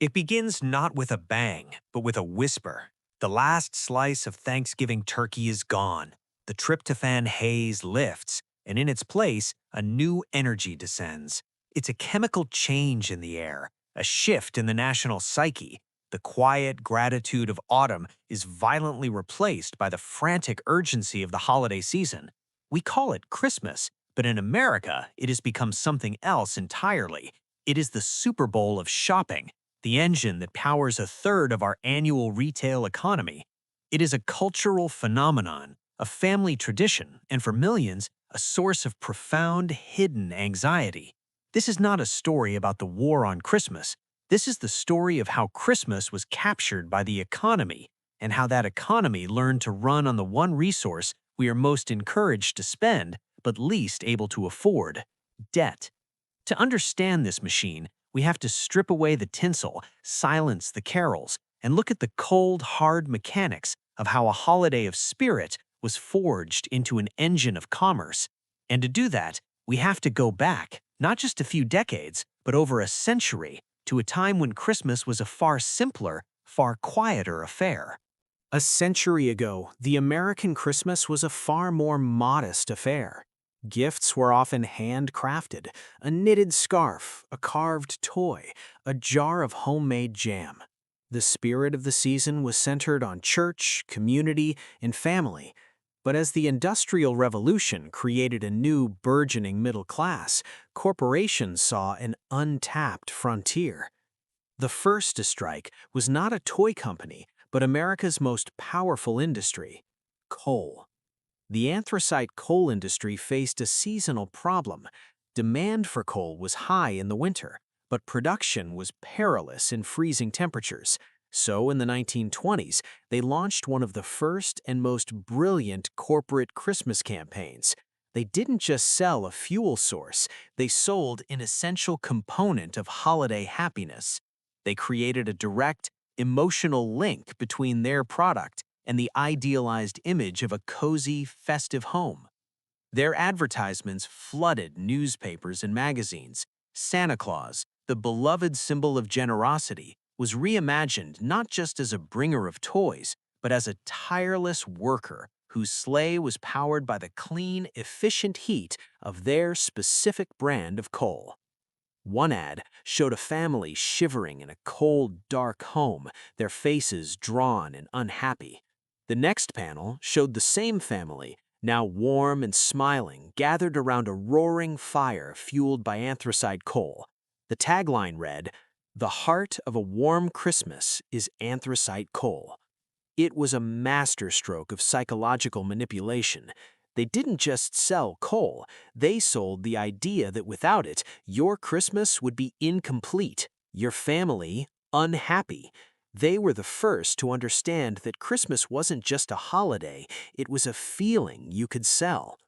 It begins not with a bang, but with a whisper. The last slice of Thanksgiving turkey is gone. The tryptophan haze lifts, and in its place, a new energy descends. It's a chemical change in the air, a shift in the national psyche. The quiet gratitude of autumn is violently replaced by the frantic urgency of the holiday season. We call it Christmas, but in America, it has become something else entirely. It is the Super Bowl of shopping, the engine that powers a third of our annual retail economy. It is a cultural phenomenon, a family tradition, and for millions, a source of profound, hidden anxiety. This is not a story about the war on Christmas. This is the story of how Christmas was captured by the economy and how that economy learned to run on the one resource we are most encouraged to spend but least able to afford: debt. To understand this machine, we have to strip away the tinsel, silence the carols, and look at the cold, hard mechanics of how a holiday of spirit was forged into an engine of commerce. And to do that, we have to go back, not just a few decades, but over a century, to a time when Christmas was a far simpler, far quieter affair. A century ago, the American Christmas was a far more modest affair. Gifts were often handcrafted: a knitted scarf, a carved toy, a jar of homemade jam. The spirit of the season was centered on church, community, and family. But as the Industrial Revolution created a new burgeoning middle class, corporations saw an untapped frontier. The first to strike was not a toy company, but America's most powerful industry: coal. The anthracite coal industry faced a seasonal problem. Demand for coal was high in the winter, but production was perilous in freezing temperatures. So in the 1920s, they launched one of the first and most brilliant corporate Christmas campaigns. They didn't just sell a fuel source, they sold an essential component of holiday happiness. They created a direct, emotional link between their product and the idealized image of a cozy, festive home. Their advertisements flooded newspapers and magazines. Santa Claus, the beloved symbol of generosity, was reimagined not just as a bringer of toys, but as a tireless worker whose sleigh was powered by the clean, efficient heat of their specific brand of coal. One ad showed a family shivering in a cold, dark home, their faces drawn and unhappy. The next panel showed the same family, now warm and smiling, gathered around a roaring fire fueled by anthracite coal. The tagline read, "The heart of a warm Christmas is anthracite coal." It was a masterstroke of psychological manipulation. They didn't just sell coal, they sold the idea that without it, your Christmas would be incomplete, your family unhappy. They were the first to understand that Christmas wasn't just a holiday, it was a feeling you could sell.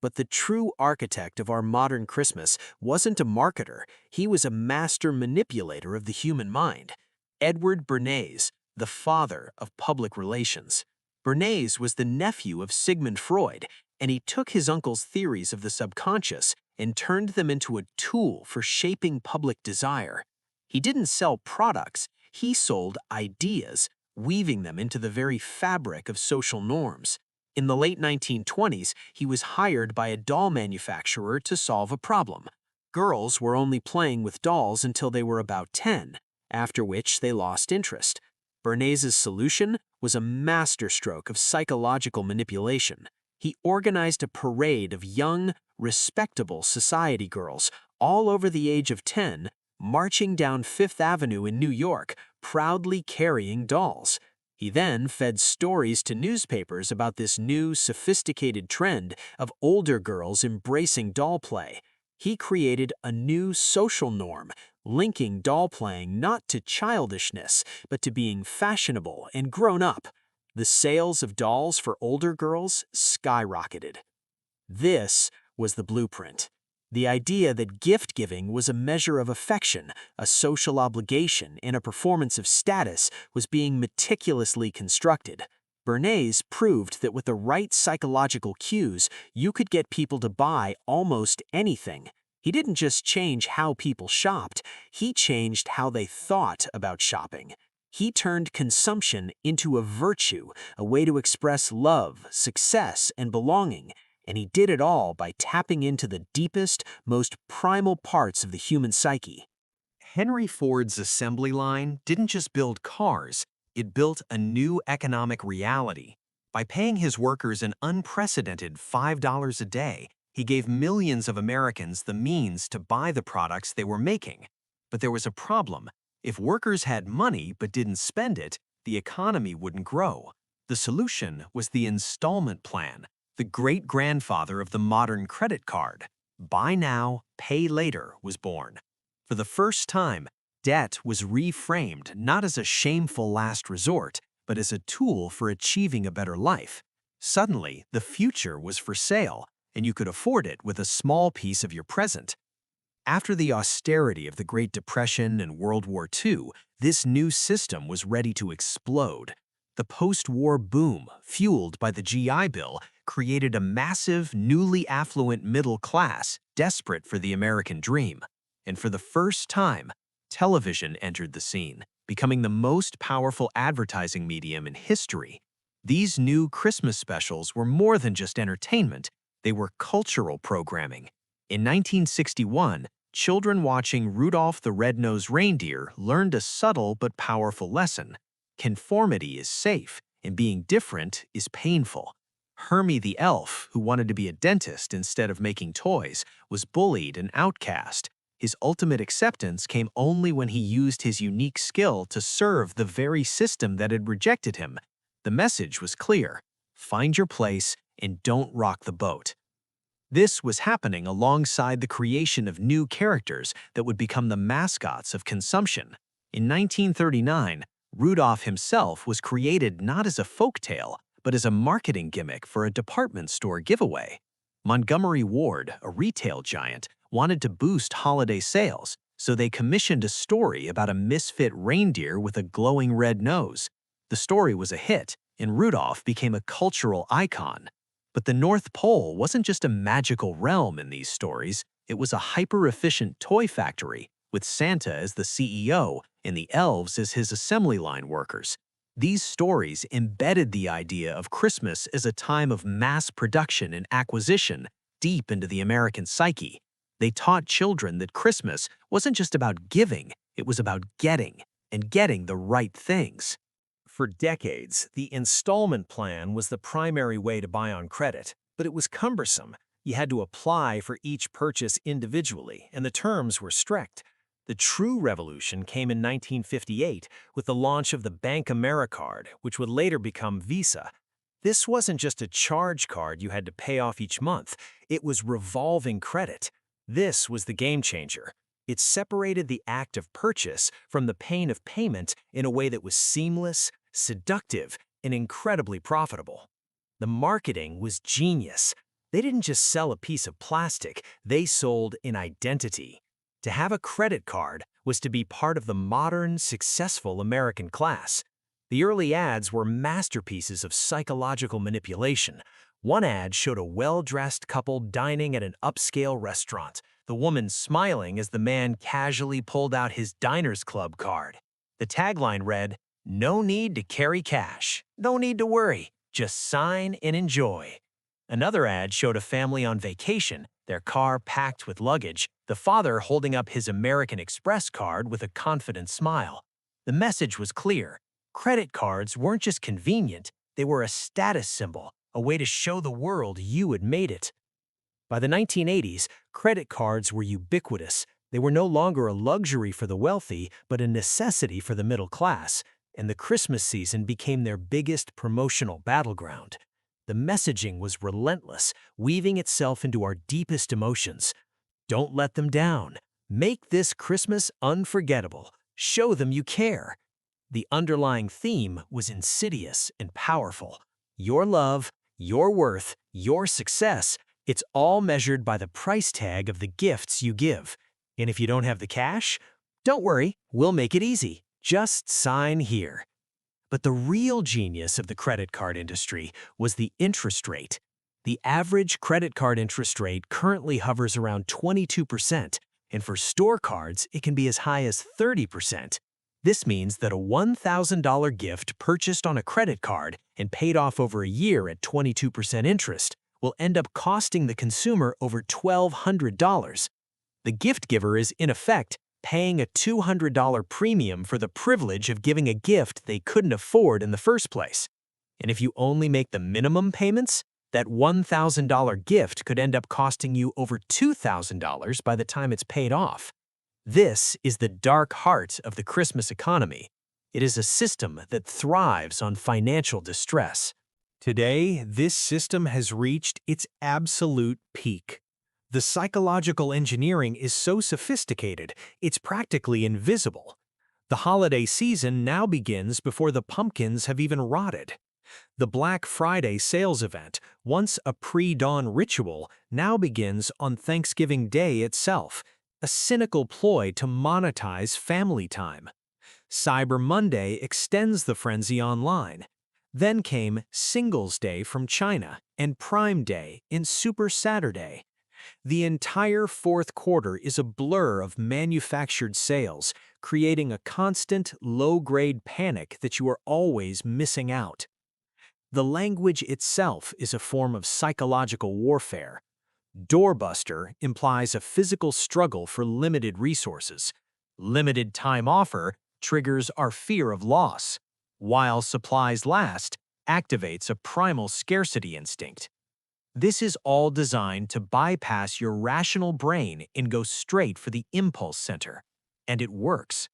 But the true architect of our modern Christmas wasn't a marketer, he was a master manipulator of the human mind. Edward Bernays, the father of public relations. Bernays was the nephew of Sigmund Freud, and he took his uncle's theories of the subconscious and turned them into a tool for shaping public desire. He didn't sell products, he sold ideas, weaving them into the very fabric of social norms. In the late 1920s, he was hired by a doll manufacturer to solve a problem. Girls were only playing with dolls until they were about 10, after which they lost interest. Bernays' solution was a masterstroke of psychological manipulation. He organized a parade of young, respectable society girls, all over the age of 10, marching down Fifth Avenue in New York, proudly carrying dolls. He then fed stories to newspapers about this new, sophisticated trend of older girls embracing doll play. He created a new social norm, linking doll playing not to childishness, but to being fashionable and grown up. The sales of dolls for older girls skyrocketed. This was the blueprint. The idea that gift-giving was a measure of affection, a social obligation, and a performance of status was being meticulously constructed. Bernays proved that with the right psychological cues, you could get people to buy almost anything. He didn't just change how people shopped, he changed how they thought about shopping. He turned consumption into a virtue, a way to express love, success, and belonging, and he did it all by tapping into the deepest, most primal parts of the human psyche. Henry Ford's assembly line didn't just build cars, it built a new economic reality. By paying his workers an unprecedented $5 a day, he gave millions of Americans the means to buy the products they were making. But there was a problem. If workers had money but didn't spend it, the economy wouldn't grow. The solution was the installment plan, the great-grandfather of the modern credit card. Buy now, pay later was born. For the first time, debt was reframed not as a shameful last resort, but as a tool for achieving a better life. Suddenly, the future was for sale, and you could afford it with a small piece of your present. After the austerity of the Great Depression and World War II, this new system was ready to explode. The post-war boom, fueled by the GI Bill, created a massive, newly affluent middle class desperate for the American dream. And for the first time, television entered the scene, becoming the most powerful advertising medium in history. These new Christmas specials were more than just entertainment, they were cultural programming. In 1961, children watching Rudolph the Red-Nosed Reindeer learned a subtle but powerful lesson. Conformity is safe, and being different is painful. Hermie the elf, who wanted to be a dentist instead of making toys, was bullied and outcast. His ultimate acceptance came only when he used his unique skill to serve the very system that had rejected him. The message was clear: find your place and don't rock the boat. This was happening alongside the creation of new characters that would become the mascots of consumption. In 1939, Rudolph himself was created not as a folktale, but as a marketing gimmick for a department store giveaway. Montgomery Ward, a retail giant, wanted to boost holiday sales, so they commissioned a story about a misfit reindeer with a glowing red nose. The story was a hit, and Rudolph became a cultural icon. But the North Pole wasn't just a magical realm in these stories, it was a hyper-efficient toy factory, with Santa as the CEO and the elves as his assembly line workers. These stories embedded the idea of Christmas as a time of mass production and acquisition deep into the American psyche. They taught children that Christmas wasn't just about giving, it was about getting, and getting the right things. For decades, the installment plan was the primary way to buy on credit, but it was cumbersome. You had to apply for each purchase individually, and the terms were strict. The true revolution came in 1958 with the launch of the Bank AmeriCard, which would later become Visa. This wasn't just a charge card you had to pay off each month, it was revolving credit. This was the game changer. It separated the act of purchase from the pain of payment in a way that was seamless, seductive, and incredibly profitable. The marketing was genius. They didn't just sell a piece of plastic, they sold an identity. To have a credit card was to be part of the modern, successful American class. The early ads were masterpieces of psychological manipulation. One ad showed a well-dressed couple dining at an upscale restaurant, the woman smiling as the man casually pulled out his Diners Club card. The tagline read, "No need to carry cash. No need to worry. Just sign and enjoy." Another ad showed a family on vacation, their car packed with luggage, the father holding up his American Express card with a confident smile. The message was clear. Credit cards weren't just convenient, they were a status symbol, a way to show the world you had made it. By the 1980s, credit cards were ubiquitous. They were no longer a luxury for the wealthy, but a necessity for the middle class, and the Christmas season became their biggest promotional battleground. The messaging was relentless, weaving itself into our deepest emotions. Don't let them down. Make this Christmas unforgettable. Show them you care. The underlying theme was insidious and powerful. Your love, your worth, your success, it's all measured by the price tag of the gifts you give. And if you don't have the cash, don't worry, we'll make it easy. Just sign here. But the real genius of the credit card industry was the interest rate. The average credit card interest rate currently hovers around 22%, and for store cards, it can be as high as 30%. This means that a $1,000 gift purchased on a credit card and paid off over a year at 22% interest will end up costing the consumer over $1,200. The gift giver is, in effect, paying a $200 premium for the privilege of giving a gift they couldn't afford in the first place. And if you only make the minimum payments, that $1,000 gift could end up costing you over $2,000 by the time it's paid off. This is the dark heart of the Christmas economy. It is a system that thrives on financial distress. Today, this system has reached its absolute peak. The psychological engineering is so sophisticated, it's practically invisible. The holiday season now begins before the pumpkins have even rotted. The Black Friday sales event, once a pre-dawn ritual, now begins on Thanksgiving Day itself, a cynical ploy to monetize family time. Cyber Monday extends the frenzy online. Then came Singles Day from China and Prime Day in Super Saturday. The entire fourth quarter is a blur of manufactured sales, creating a constant, low-grade panic that you are always missing out. The language itself is a form of psychological warfare. Doorbuster implies a physical struggle for limited resources. Limited time offer triggers our fear of loss. While supplies last activates a primal scarcity instinct. This is all designed to bypass your rational brain and go straight for the impulse center. And it works.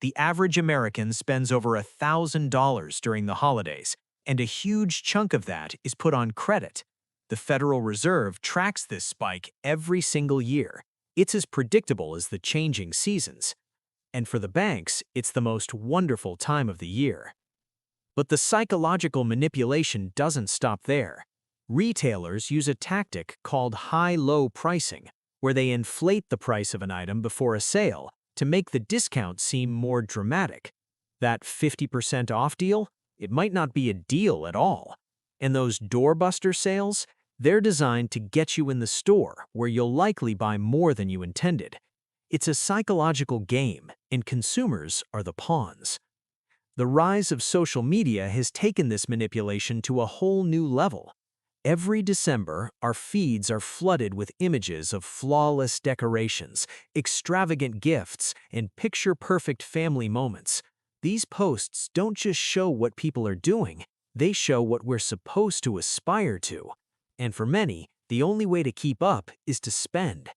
The average American spends over $1,000 during the holidays, and a huge chunk of that is put on credit. The Federal Reserve tracks this spike every single year. It's as predictable as the changing seasons. And for the banks, it's the most wonderful time of the year. But the psychological manipulation doesn't stop there. Retailers use a tactic called high-low pricing, where they inflate the price of an item before a sale to make the discount seem more dramatic. That 50% off deal? It might not be a deal at all. And those doorbuster sales? They're designed to get you in the store, where you'll likely buy more than you intended. It's a psychological game, and consumers are the pawns. The rise of social media has taken this manipulation to a whole new level. Every December, our feeds are flooded with images of flawless decorations, extravagant gifts, and picture-perfect family moments. These posts don't just show what people are doing, they show what we're supposed to aspire to. And for many, the only way to keep up is to spend.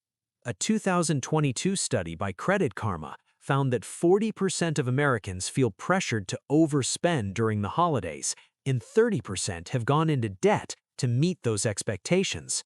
A 2022 study by Credit Karma found that 40% of Americans feel pressured to overspend during the holidays, and 30% have gone into debt to meet those expectations.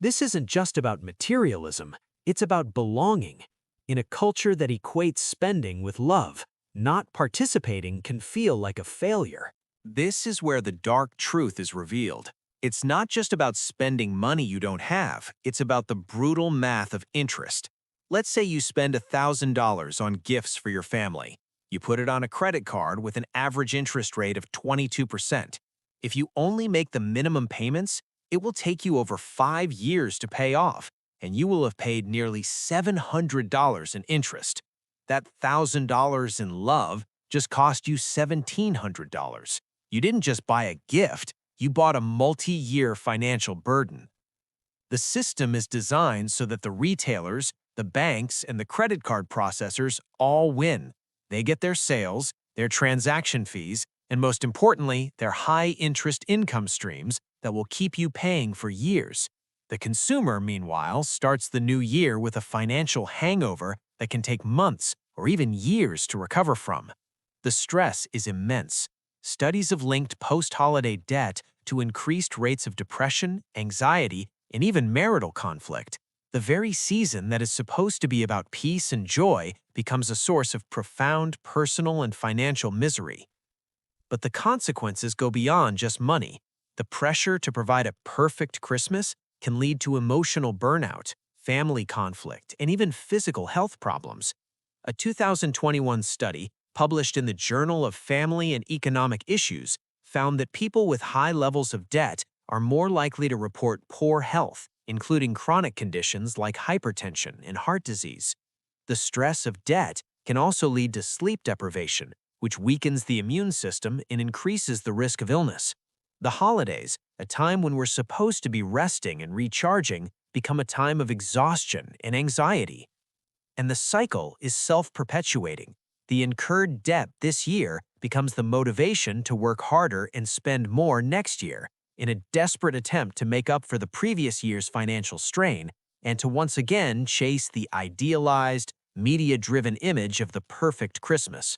This isn't just about materialism, it's about belonging. In a culture that equates spending with love, not participating can feel like a failure. This is where the dark truth is revealed. It's not just about spending money you don't have, it's about the brutal math of interest. Let's say you spend $1,000 on gifts for your family. You put it on a credit card with an average interest rate of 22%. If you only make the minimum payments, it will take you over 5 years to pay off, and you will have paid nearly $700 in interest. That $1,000 in love just cost you $1,700. You didn't just buy a gift, you bought a multi-year financial burden. The system is designed so that the retailers, the banks, and the credit card processors all win. They get their sales, their transaction fees, and most importantly, their high-interest income streams that will keep you paying for years. The consumer, meanwhile, starts the new year with a financial hangover that can take months or even years to recover from. The stress is immense. Studies have linked post-holiday debt to increased rates of depression, anxiety, and even marital conflict. The very season that is supposed to be about peace and joy becomes a source of profound personal and financial misery. But the consequences go beyond just money. The pressure to provide a perfect Christmas can lead to emotional burnout, family conflict, and even physical health problems. A 2021 study published in the Journal of Family and Economic Issues found that people with high levels of debt are more likely to report poor health, including chronic conditions like hypertension and heart disease. The stress of debt can also lead to sleep deprivation, which weakens the immune system and increases the risk of illness. The holidays, a time when we're supposed to be resting and recharging, become a time of exhaustion and anxiety. And the cycle is self-perpetuating. The incurred debt this year becomes the motivation to work harder and spend more next year, in a desperate attempt to make up for the previous year's financial strain and to once again chase the idealized, media-driven image of the perfect Christmas.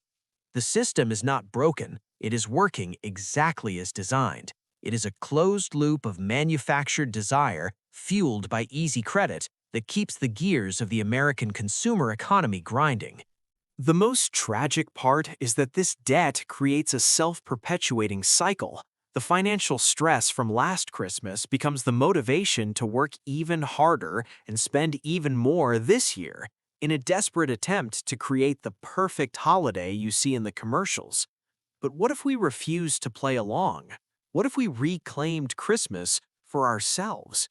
The system is not broken, it is working exactly as designed. It is a closed loop of manufactured desire fueled by easy credit that keeps the gears of the American consumer economy grinding. The most tragic part is that this debt creates a self-perpetuating cycle. The financial stress from last Christmas becomes the motivation to work even harder and spend even more this year, in a desperate attempt to create the perfect holiday you see in the commercials. But what if we refused to play along? What if we reclaimed Christmas for ourselves?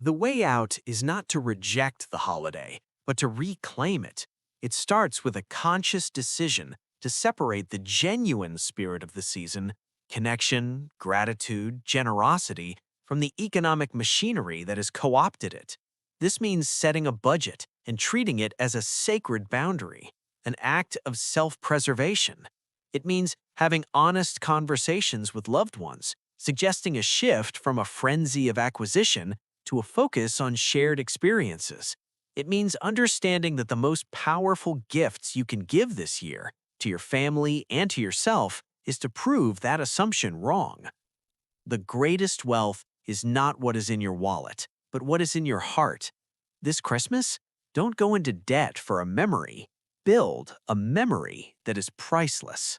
The way out is not to reject the holiday, but to reclaim it. It starts with a conscious decision to separate the genuine spirit of the season, connection, gratitude, generosity, from the economic machinery that has co-opted it. This means setting a budget and treating it as a sacred boundary, an act of self-preservation. It means having honest conversations with loved ones, suggesting a shift from a frenzy of acquisition to a focus on shared experiences. It means understanding that the most powerful gifts you can give this year, to your family and to yourself, is to prove that assumption wrong. The greatest wealth is not what is in your wallet, but what is in your heart. This Christmas, don't go into debt for a memory. Build a memory that is priceless.